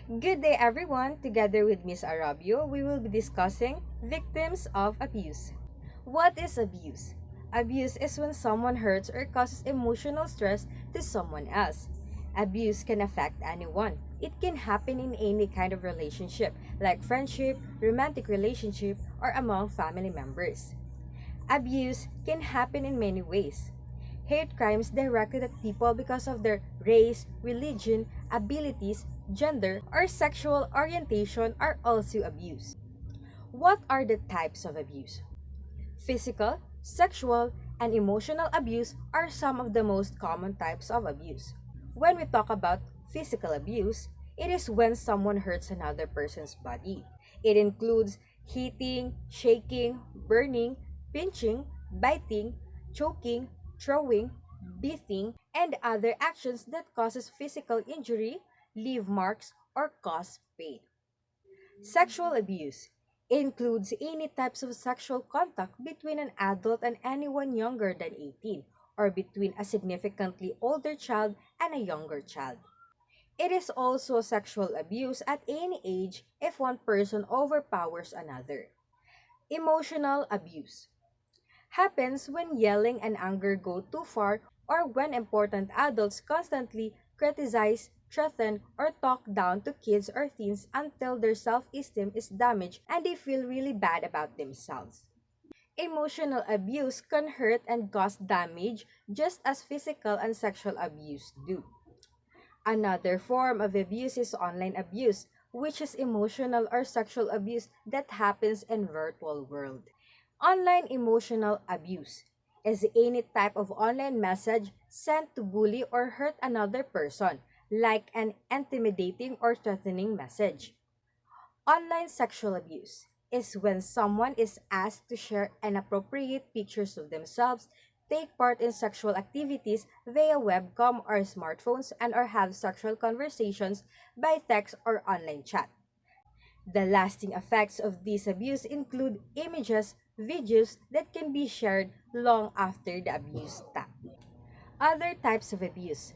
Good day everyone! Together with Miss Arabio, we will be discussing victims of abuse. What is abuse? Abuse is when someone hurts or causes emotional stress to someone else. Abuse can affect anyone. It can happen in any kind of relationship, like friendship, romantic relationship, or among family members. Abuse can happen in many ways. Hate crimes directed at people because of their race, religion, abilities, gender, or sexual orientation are also abuse. What are the types of abuse? Physical, sexual, and emotional abuse are some of the most common types of abuse. When we talk about physical abuse, it is when someone hurts another person's body. It includes hitting, shaking, burning, pinching, biting, choking, throwing, beating, and other actions that causes physical injury, leave marks, or cause pain. Sexual abuse includes any types of sexual contact between an adult and anyone younger than 18 or between a significantly older child and a younger child. It is also sexual abuse at any age if one person overpowers another. Emotional abuse happens when yelling and anger go too far or when important adults constantly criticize, threaten, or talk down to kids or teens until their self-esteem is damaged and they feel really bad about themselves. Emotional abuse can hurt and cause damage just as physical and sexual abuse do. Another form of abuse is online abuse, which is emotional or sexual abuse that happens in virtual world. Online emotional abuse is any type of online message sent to bully or hurt another person, like an intimidating or threatening message. Online sexual abuse is when someone is asked to share inappropriate pictures of themselves, take part in sexual activities via webcam or smartphones, and or have sexual conversations by text or online chat. The lasting effects of this abuse include images, videos that can be shared long after the abuse stop. Other types of abuse.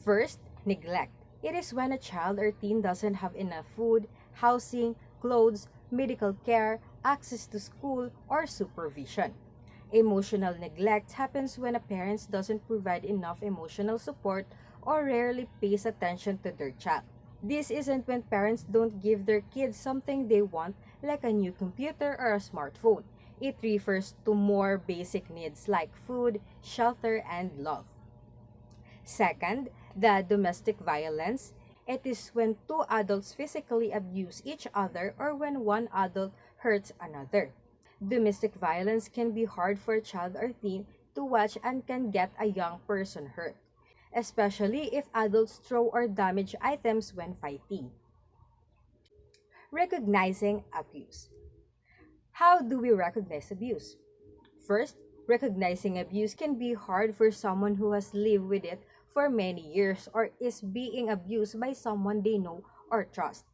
First, neglect. It is when a child or teen doesn't have enough food, housing, clothes, medical care, access to school, or supervision. Emotional neglect happens when a parent doesn't provide enough emotional support or rarely pays attention to their child. This isn't when parents don't give their kids something they want, like a new computer or a smartphone. It refers to more basic needs like food, shelter, and love. Second, the domestic violence. It is when two adults physically abuse each other or when one adult hurts another. Domestic violence can be hard for a child or teen to watch and can get a young person hurt, especially if adults throw or damage items when fighting. Recognizing abuse. How do we recognize abuse? First, recognizing abuse can be hard for someone who has lived with it for many years or is being abused by someone they know or trust.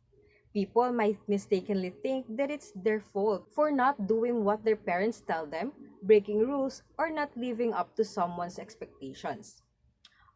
People might mistakenly think that it's their fault for not doing what their parents tell them, breaking rules, or not living up to someone's expectations.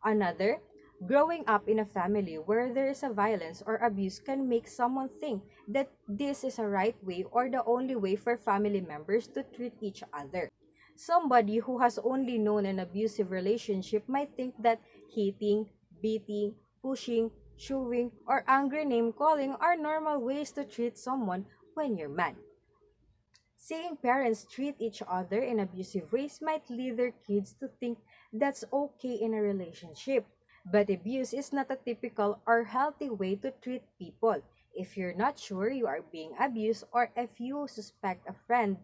Another, growing up in a family where there is a violence or abuse can make someone think that this is a right way or the only way for family members to treat each other. Somebody who has only known an abusive relationship might think that hitting, beating, pushing, shoving, or angry name calling are normal ways to treat someone when you're mad. Seeing parents treat each other in abusive ways might lead their kids to think that's okay in a relationship. But abuse is not a typical or healthy way to treat people. If you're not sure you are being abused or if you suspect a friend,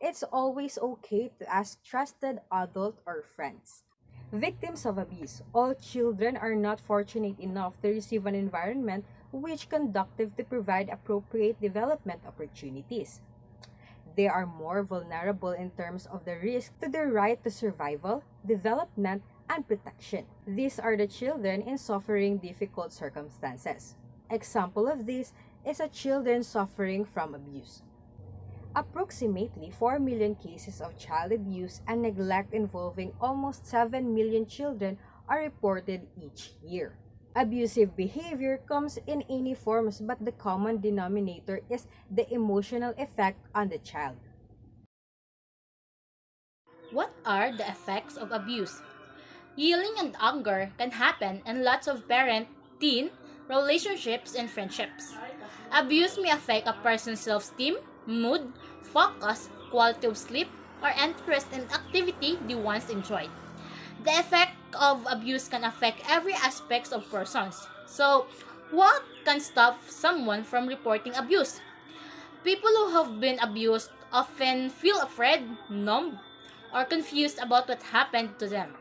it's always okay to ask trusted adult or friends. Victims of abuse. All children are not fortunate enough to receive an environment which conducive to provide appropriate development opportunities. They are more vulnerable in terms of the risk to their right to survival, development, and protection. These are the children in suffering difficult circumstances. Example of this is a children suffering from abuse. Approximately 4 million cases of child abuse and neglect involving almost 7 million children are reported each year. Abusive behavior comes in any forms, but the common denominator is the emotional effect on the child. What are the effects of abuse? Yelling and anger can happen in lots of parent-teen relationships and friendships. Abuse may affect a person's self-esteem, mood, focus, quality of sleep, or interest in activity they once enjoyed. The effect of abuse can affect every aspect of persons. So, what can stop someone from reporting abuse? People who have been abused often feel afraid, numb, or confused about what happened to them.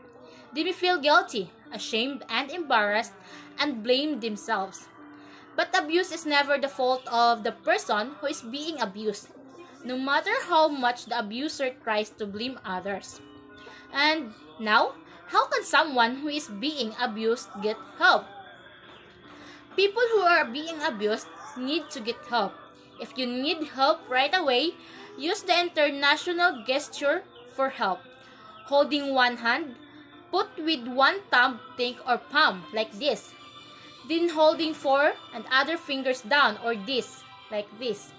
They may feel guilty, ashamed, and embarrassed and blame themselves. But abuse is never the fault of the person who is being abused, no matter how much the abuser tries to blame others. And now, how can someone who is being abused get help? People who are being abused need to get help. If you need help right away, use the international gesture for help. Holding one hand, put with one thumb, think or palm like this. Then holding four and other fingers down or this, like this.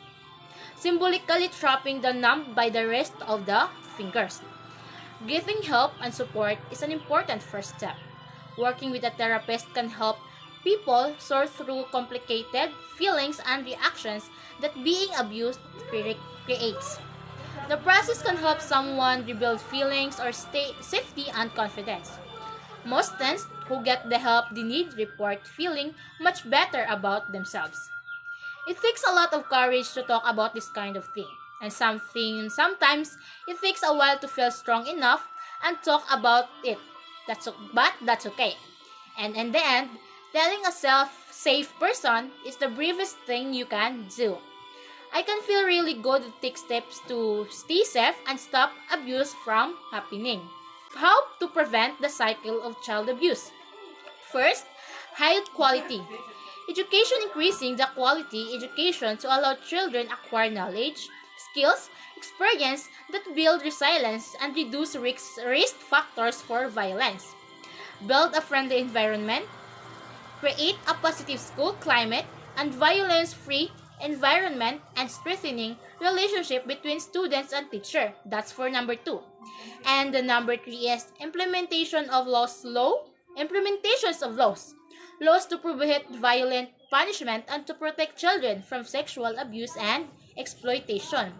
Symbolically trapping the numb by the rest of the fingers. Giving help and support is an important first step. Working with a therapist can help people sort through complicated feelings and reactions that being abused creates. The process can help someone rebuild feelings or safety and confidence. Most teens who get the help they need report feeling much better about themselves. It takes a lot of courage to talk about this kind of thing, and sometimes it takes a while to feel strong enough and talk about it. But that's okay. And in the end, telling a safe person is the bravest thing you can do. I can feel really good to take steps to stay safe and stop abuse from happening. How to prevent the cycle of child abuse? First, high quality. Education increasing the quality education to allow children acquire knowledge, skills, experience that build resilience and reduce risk factors for violence. Build a friendly environment, create a positive school climate and violence-free environment and strengthening relationship between students and teacher. That's for number 2. And the number 3 is implementations of laws. Laws to prohibit violent punishment and to protect children from sexual abuse and exploitation.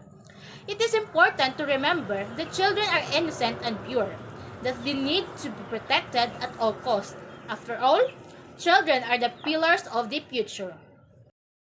It is important to remember that children are innocent and pure, that they need to be protected at all costs. After all, children are the pillars of the future.